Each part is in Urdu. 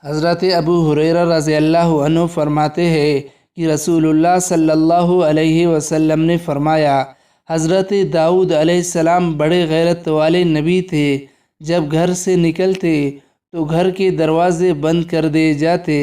حضرت ابو ہریرہ رضی اللہ عنہ فرماتے ہیں کہ رسول اللہ صلی اللہ علیہ وسلم نے فرمایا، حضرت داؤد علیہ السلام بڑے غیرت والے نبی تھے۔ جب گھر سے نکلتے تو گھر کے دروازے بند کر دیے جاتے،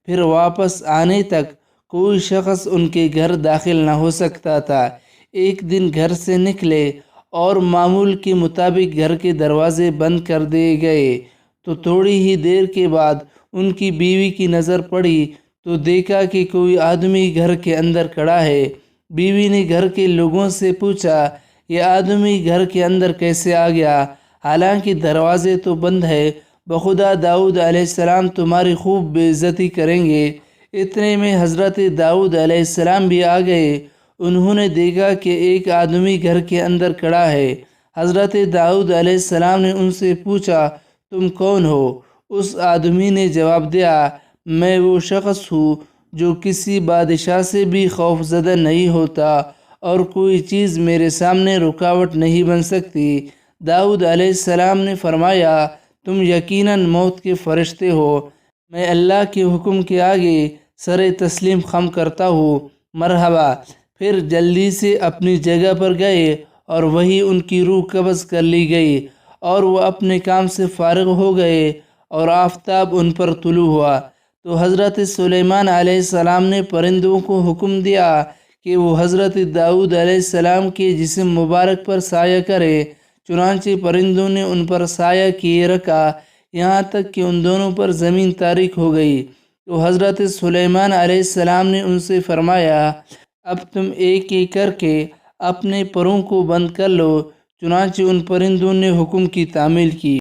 پھر واپس آنے تک کوئی شخص ان کے گھر داخل نہ ہو سکتا تھا۔ ایک دن گھر سے نکلے اور معمول کے مطابق گھر کے دروازے بند کر دیے گئے تو تھوڑی ہی دیر کے بعد ان کی بیوی کی نظر پڑی تو دیکھا کہ کوئی آدمی گھر کے اندر کھڑا ہے۔ بیوی نے گھر کے لوگوں سے پوچھا، یہ آدمی گھر کے اندر کیسے آ گیا؟ حالانکہ دروازے تو بند ہے، بخدا داؤد علیہ السلام تمہاری خوب بے عزتی کریں گے۔ اتنے میں حضرت داؤد علیہ السلام بھی آ گئے۔ انہوں نے دیکھا کہ ایک آدمی گھر کے اندر کھڑا ہے۔ حضرت داؤد علیہ السلام نے ان سے پوچھا، تم کون ہو؟ اس آدمی نے جواب دیا، میں وہ شخص ہوں جو کسی بادشاہ سے بھی خوف زدہ نہیں ہوتا اور کوئی چیز میرے سامنے رکاوٹ نہیں بن سکتی۔ داؤد علیہ السلام نے فرمایا، تم یقیناً موت کے فرشتے ہو۔ میں اللہ کے حکم کے آگے سر تسلیم خم کرتا ہوں، مرحبا۔ پھر جلدی سے اپنی جگہ پر گئے اور وہیں ان کی روح قبض کر لی گئی اور وہ اپنے کام سے فارغ ہو گئے اور آفتاب ان پر طلوع ہوا۔ تو حضرت سلیمان علیہ السلام نے پرندوں کو حکم دیا کہ وہ حضرت داؤد علیہ السلام کے جسم مبارک پر سایہ کرے۔ چنانچہ پرندوں نے ان پر سایہ کیے رکھا یہاں تک کہ ان دونوں پر زمین تاریک ہو گئی۔ تو حضرت سلیمان علیہ السلام نے ان سے فرمایا، اب تم ایک ایک کر کے اپنے پروں کو بند کر لو۔ چنانچہ ان پرندوں نے حکم کی تعمیل کی۔